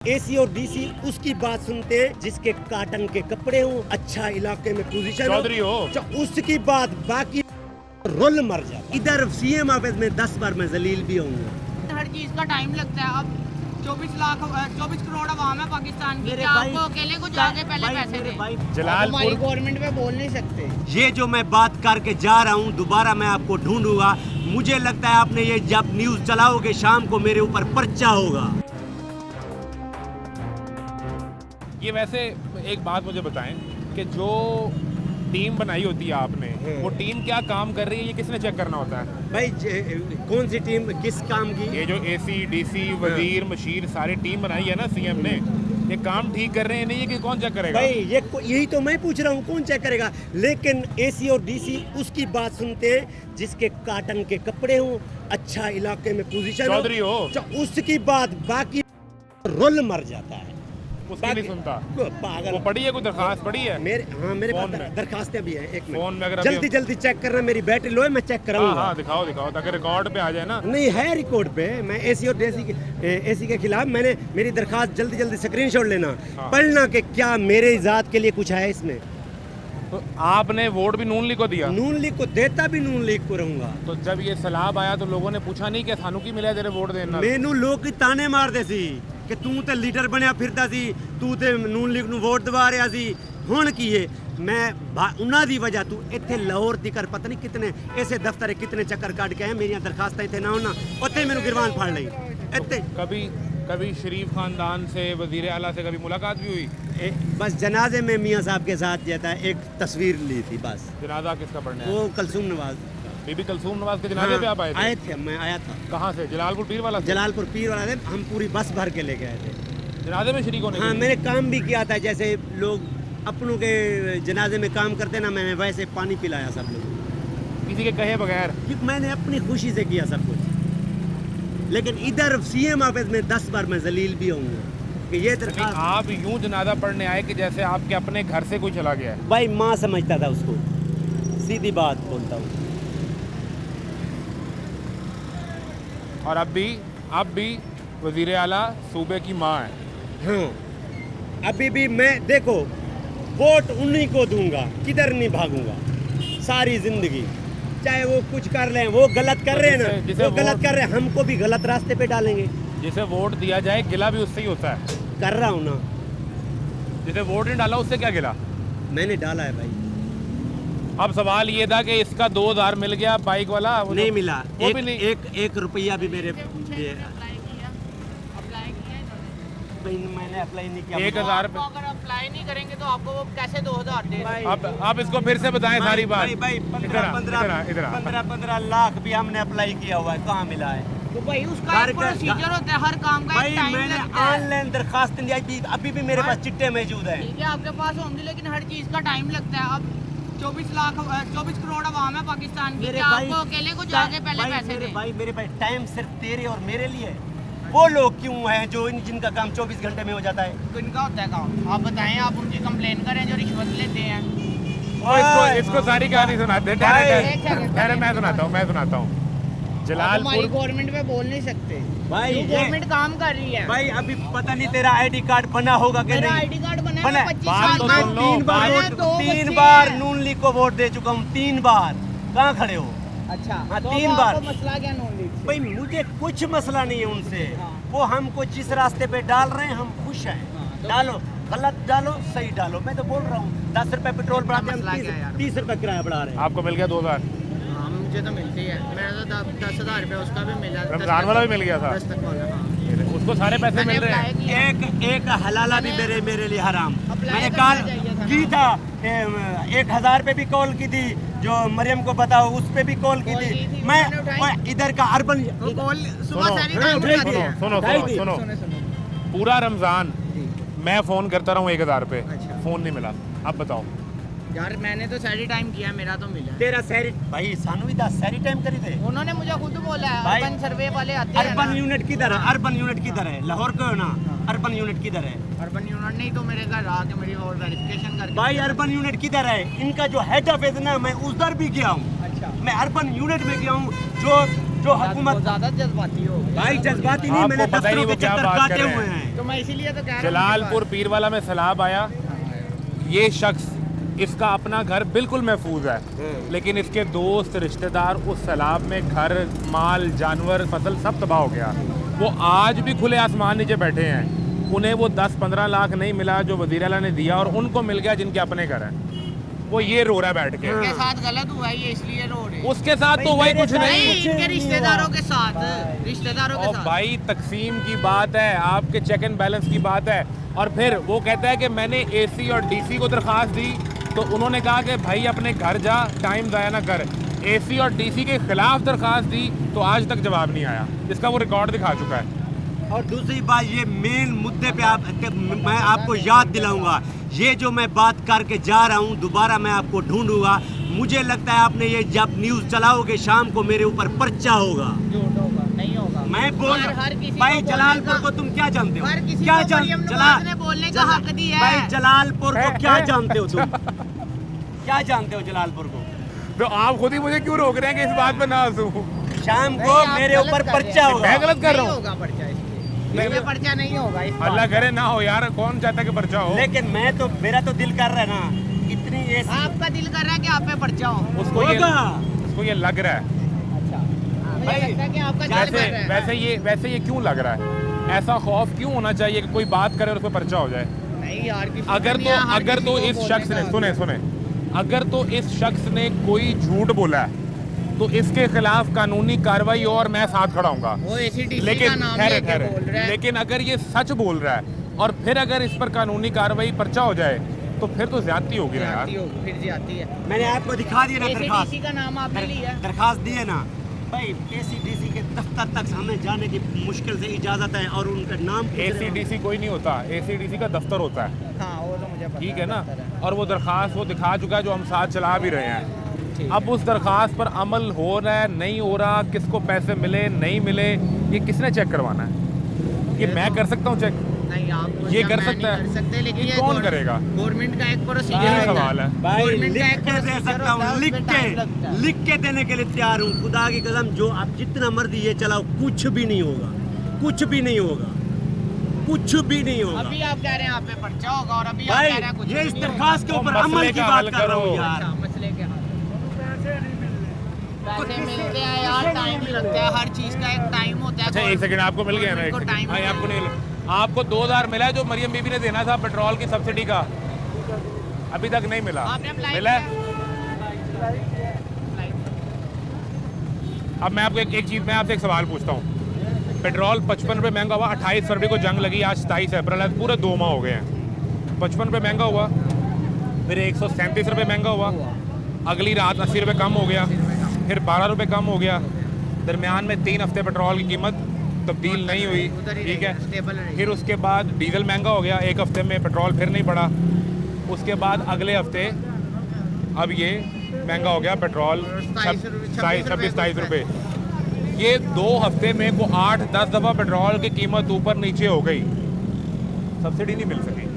AC और DC उसकी बात सुनते जिसके काटन के कपड़े हो, अच्छा इलाके में पोजीशन चौधरी हो, उसकी बात, बाकी रोल मर जाता। इधर सीएम ऑफिस में 10 बार मैं जलील भी हूँ। हर चीज का टाइम लगता है। अब 24 करोड़ आवाम है पाकिस्तान की, क्या आपको अकेले को जाके पहले पैसे दे? जलालपुर गवर्नमेंट में बोल नहीं सकते। ये जो मैं बात करके जा रहा हूँ, दोबारा मैं आपको ढूंढूंगा। मुझे लगता है आपने ये जब न्यूज चलाओगे शाम को मेरे ऊपर पर्चा होगा। ये वैसे एक बात मुझे बताएं कि जो टीम बनाई होती है आपने, वो टीम क्या काम कर रही है, ये किसने चेक करना होता है? भाई कौन सी टीम किस काम की? ये जो एसी, डीसी, वजीर, मशीर सारी टीम बनाई है ना सीएम ने, ये काम ठीक कर रहे हैं नहीं है कि कौन चेक करेगा? भाई यही तो मैं पूछ रहा हूँ, कौन चेक करेगा? लेकिन एसी और डीसी उसकी बात सुनते जिसके काटन के कपड़े हो, अच्छा इलाके में पोजीशन चौधरी हो, उसकी बात, बाकी रोल मर जाता है। उसकी नहीं सुनता। पागल। वो पड़ी है, कोई दरखास्त पड़ी है? मेरे फोन पास में। दरखास्तें भी हैं। एक फोन में अगर मिनट जल्दी चेक करना, मेरी बैटरी लो है, मैं चेक कराऊंगा। हाँ, दिखाओ ताकि रिकॉर्ड पे आ जाए ना। नहीं है रिकॉर्ड पे। मैं एसी और एसी के खिलाफ मैंने मेरी दरखास्त जल्दी स्क्रीनशॉट लेना, पढ़ना कि क्या मेरे जात के लिए कुछ है इसमें। तो आपने वोट भी नून लीग को दिया? नून लीग को देता भी नून लीग को रहूंगा। तो जब ये सलाब आया तो लोगों ने पूछा नहीं कि थानू की मिला तेरे वोट देना? मैनू लोग की ताने मारते सी कि तू ते लीडर बनया फिरदा सी, तू ते नून लीग ਨੂੰ ਵੋਟ ਦਵਾ ਰਿਹਾ ਸੀ। ਹੁਣ ਕੀ ਹੈ, ਮੈਂ ਉਹਨਾਂ ਦੀ ਵਜ੍ਹਾ ਤੂੰ ਇੱਥੇ ਲਾਹੌਰ ਤੀਕਰ ਪਤਾ ਨਹੀਂ ਕਿਤਨੇ ਐਸੇ ਦਫ਼ਤਰ ਕਿਤਨੇ ਚੱਕਰ ਕੱਢ ਕੇ ਆਏ, ਮੇਰੀਆਂ ਦਰਖਾਸਤਾਂ ਇੱਥੇ ਨਾ ਹੋਣਾ, ਉੱਥੇ ਮੈਨੂੰ ਗਿਰਵਾਨ ਫੜ ਲਈ। ਇੱਥੇ कभी शरीफ खानदान से, वजीर आला से कभी मुलाकात भी हुई? बस जनाजे में मियाँ साहब के साथ जाता है, एक तस्वीर ली थी बस। जनाजा किसका पढ़ने आया? वो कलसूम नवाज, बीबी कलसूम नवाज के जनाजे पे आप आए थे? आए थे, मैं आया था। कहाँ से? जलालपुर पीर वाला से? जलालपुर पीर वाला से हम पूरी बस भर के लेके आए थे। जनाजे में शरीक होने? हाँ, मैंने काम भी किया था, जैसे लोग अपनों के जनाजे में काम करते ना, मैंने वैसे पानी पिलाया सब लोग, किसी के कहे बगैर? मैंने अपनी खुशी से किया सब कुछ। लेकिन इधर सीएम ऑफिस में 10 बार मैं जलील भी हूँ कि ये दरखास्त। आप यूं जनाजा पढ़ने आए कि जैसे आपके अपने घर से कोई चला गया है? भाई माँ समझता था उसको, सीधी बात बोलता हूँ। और अब भी वजीर आला सूबे की माँ है। हाँ, अभी भी मैं देखो वोट उन्हीं को दूंगा, किधर नहीं भागूंगा सारी जिंदगी। चाहे वो कुछ कर रहे हैं, वो गलत कर रहे हैं ना, वो गलत कर रहे हैं, हमको भी गलत रास्ते पे डालेंगे। जिसे वोट दिया जाए गिला भी उससे ही होता है। कर रहा हूँ ना। जिसे वोट नहीं डाला उससे क्या गिला? मैंने डाला है भाई। अब सवाल ये था कि इसका 2000 मिल गया बाइक वाला, वो नहीं जो- मिला, वो भी नहीं। एक रुपया भी मेरे अप्लाई किया मैंने अप्लाई नहीं किया। 1000 आपको अगर अप्लाई नहीं करेंगे तो आपको वो कैसे 2000 दे? अब इसको फिर से बताएं सारी बात। भाई इधर आ। 15 लाख भी हमने अप्लाई किया हुआ है, कहाँ मिला है? तो भाई उसका एक प्रोसीजर होता है, हर काम का भाई एक टाइम मैंने लगता है। ऑनलाइन दरखास्त दी, अभी भी मेरे पास चिट्टे मौजूद है। ठीक है, आपके पास होंगे, लेकिन हर चीज का टाइम लगता है। अब 24 करोड़ आवाम है पाकिस्तान की, क्या आपको अकेले को जाके पहले पैसे दे? मेरे भाई टाइम सिर्फ तेरे और मेरे लिए। वो लोग क्यों हैं जो जिनका काम 24 घंटे में हो जाता है? किनका होता है काम? आप बताएं, आप उनकी कंप्लेन करें जो रिश्वत लेते हैं। इसको सारी कहानी सुनाते हैं। ठहरे, मैं सुनाता हूँ। हमारी जलालपुर गवर्नमेंट में बोल नहीं सकते भाई, गवर्नमेंट काम कर रही है। भाई अभी पता नहीं तेरा आईडी कार्ड बना होगा कि मेरा नहीं। आईडी कार्ड बना बना है, है। 25 बात साल तो का। सुन लो, तीन बार नून लीग को वोट दे चुका हूँ, 3 बार। कहाँ खड़े हो? अच्छा, हाँ, तो 3 अब बार। आपको मसला क्या नॉन लीग से? भाई मुझे कुछ मसला नहीं है उनसे। हाँ। वो हमको जिस रास्ते पे डाल रहे हैं हम खुश हैं। तो- डालो, गलत डालो, सही डालो। मैं तो बोल रहा हूँ 10 रुपए पेट्रोल बढ़ाते मसला हम क्या है यार? 30 रुपए किराया बढ़ा रहे हैं। आपको मिल गया 2000? हाँ, मुझे तो मिलती है। मेरा तो 10,000 रुपये उसका भी मिला। रमजान वाला भी मिल गया था? 10 तक वाला, हाँ। उसको सारे पैसे मैंने मिल रहे अप्लाई हैं। किया। एक हलाला भी मेरे लिए हराम। अप्लाई मैंने करना कॉल चाहिए था ना। की था 1000 पे भी कॉल की थी, जो मरियम को बताओ उस पे भी कॉल की कॉल की थी। थी, मैं मैंने उठाई। मैं इधर का अर्बन वो कॉल सुबह सुनो, सारी सुनो, टाइम सुनो, उठाते हैं। सुनो। सुनो। पूरा रमजान मैं फोन करता रहा हूँ 1000 पे, अच्छा। फोन नहीं मिला। अब बताओ। यार मैंने तो सारी टाइम किया, मेरा तो मिला। तेरा सैरी भाई सानू भी 10 सैरी टाइम करी थे। उन्होंने मुझे खुद बोला है, भाई, अर्बन सर्वे वाले आते हैं अर्बन ना। यूनिट किधर है? अर्बन यूनिट किधर है? लाहौर का है ना? अर्बन यूनिट किधर है? अर्बन यूनिट नहीं तो मेरे घर आके मेरी और वेरिफिकेशन करके। भाई अर्बन यूनिट किधर है? इनका जो हेड ऑफिस है ना, मैं उधर भी गया हूँ। अच्छा। मैं अर्बन यूनिट में गया हूँ। जो जो हुकूमत ज्यादा जज्बाती हो गए। भाई जज्बाती नहीं, आपको मैंने पता ही नहीं दफ्तरों वो के क्या चक्कर बात कर काटे रहे हुए हैं। हैं। तो मैं इसीलिए तो कह रहा हूँ जलालपुर पीरवाला में सैलाब आया, ये शख्स इसका अपना घर बिल्कुल महफूज है, लेकिन इसके दोस्त रिश्तेदार उस सैलाब में घर माल जानवर फसल सब तबाह हो गया। वो आज भी खुले आसमान नीचे बैठे हैं, उन्हें वो 10-15 लाख नहीं मिला जो वज़ीर आला ने दिया, और उनको मिल गया जिनके अपने घर हैं। वो ये रो रहा है बैठ के। इनके साथ गलत हुआ है ये, इसलिए रो रहे हैं। उसके साथ तो वही कुछ नहीं, नहीं। इनके रिश्तेदारों के साथ, रिश्तेदारों के और साथ। भाई तकसीम की बात है, आपके चेक एंड बैलेंस की बात है, और फिर वो कहता है कि मैंने एसी और डीसी को दरख्वास्त दी, तो उन्होंने कहा कि भाई अपने घर जा, टाइम ज़ाया ना कर। एसी और डीसी के खिलाफ दरख्वास्त दी तो आज तक जवाब नहीं आया, जिसका वो रिकॉर्ड दिखा चुका है। और दूसरी बात, ये मेन मुद्दे पे मैं आपको याद दिलाऊंगा, ये जो मैं बात करके जा रहा हूँ दोबारा मैं आपको ढूंढूंगा। मुझे लगता है आपने ये जब न्यूज़ चलाओगे शाम को मेरे ऊपर पर्चा होगा। झूठ होगा, नहीं होगा। मैं बोल हर किसी भाई को जलालपुर बोलने को तुम क्या जानते हो? हर किसी क्या को मरियम नवाज ने बोलने का हक दिया है। भाई जलालपुर को क्या जानते हो तुम? क्या जानते हो जलालपुर को? तो आप खुद ही मुझे क्यों रोक रहे हैं कि इस बात पे ना हंसूं? शाम नहीं, को आप मेरे गलत ऊपर कर रहे पर्चा हैं। होगा। मैं गलत कर रहा हूँ? होगा पर्चा इसमें पर्चा नहीं होगा इस अल्लाह बात करे ना हो यार, कौन चाहता है कि पर्चा हो? लेकिन मेरा तो दिल कर रहा है ना, इतनी पे। ऐसी आपका दिल कर रहा है कि आप पे पर्चा हो। उसको ये लग रहा है। मुझे भाई, लगता है कि आपका दिल वैसे कर रहा है। वैसे ये क्यों लग रहा है? ऐसा खौफ क्यों होना चाहिए कि कोई बात करे और उस पर पर्चा हो जाए? नहीं यार, किसी अगर को नहीं है, हर अगर किसी तो को इस बोलने शख्स ने का। सुने अगर तो इस शख्स ने कोई झूठ बोला है तो इसके खिलाफ कानूनी कार्रवाई हो और मैं साथ खड़ा हूँगा। वो ACDC लेकिन का नाम ठहरे लेके बोल रहा है। लेकिन अगर ये सच बोल रहा है और फिर अगर इस पर कानूनी कार्रवाई पर्चा हो जाए तो फिर तो ज्यादती होगी ना यार। जाती होगी, फिर जाती है। मैंने आपको दिखा दिया ना दरखास्त। ACDC का नाम आपने लिया। दरखास्त दिए ना भाई, ACDC के दफ्तर तक हमें जाने की मुश्किल से इजाजत है और उनका नाम पूछ रहे हो। ACDC कोई नहीं होता, ACDC का दफ्तर होता है, हाँ वो तो मुझे पता ठीक है ना। दफ्तर है। और वो दरखास्त वो दिखा चुका है जो हम साथ चला भी रहे हैं। ठीक अब उस दरखास्त पर अमल हो रहा है नहीं हो रहा, किसको पैसे मिले नहीं मिले, ये किसने चेक करवाना है? ये मैं कर सकता हूँ चेक? नहीं आप ये कर मैं सकता नहीं है? कर सकते, लेकिन ये कौन करेगा? गवर्नमेंट का एक प्रोसीजर यही होता सवाल है। भाई गवर्नमेंट का लिख एक के दे procedure सकता होता है, हूँ, उसमें time लगता है। लिख के देने के लिए तैयार हूँ। खुदा की कसम, जो आप जितना मर्जी ये चलाओ कुछ भी नहीं होगा, कुछ भी नहीं होगा, कुछ भी नहीं होगा। अभी आप कह रहे हैं आप पे पर्चा होगा और अभी आप भाई कह रहे हैं कुछ ये भी इस नहीं होगा। दरखास्त के वो ऊपर मसले अमल की का बात हल कर रहा हूँ करो। यार। अच्छा, मसले के हाल। पैसे मिलते हैं यार, टाइम लगता है, हर चीज का एक टाइम होता है। अच्छा एक सेकंड, आपको मिल गया ना? एक को सेकंड। टाइम हाँ, होता है। आपको नहीं मिला। आपको 2000 मिला है जो मरियम बीबी ने देना था पेट्रोल की सब्सिडी का, अभी तक नहीं मिला। आपने अप्लाई मिला है? किया? अब मैं आपको एक चीज़, मैं आपसे एक सवाल पूछता हूँ। पेट्रोल 55 रुपये महंगा हुआ, 28 फरवरी को जंग लगी, आज 27 अप्रैल है, पूरे 2 माह हो गए हैं। 55 रुपये महंगा हुआ, फिर 137 रुपये महंगा हुआ, अगली रात 80 रुपये कम हो गया, फिर 12 रुपये कम हो गया। दरमियान में 3 हफ्ते पेट्रोल की कीमत तब्दील नहीं हुई, उधर ही ठीक रहेगी, स्टेबल है। रहेगी। फिर उसके बाद डीजल महंगा हो गया, 1 हफ्ते में पेट्रोल फिर नहीं बढ़ा। उसके बाद अगले हफ्ते अब ये महंगा हो गया पेट्रोल, 26-27 रुपये। ये 2 हफ्ते में को 8-10 दफ़ा पेट्रोल की कीमत ऊपर नीचे हो गई, सब्सिडी नहीं मिल सकी।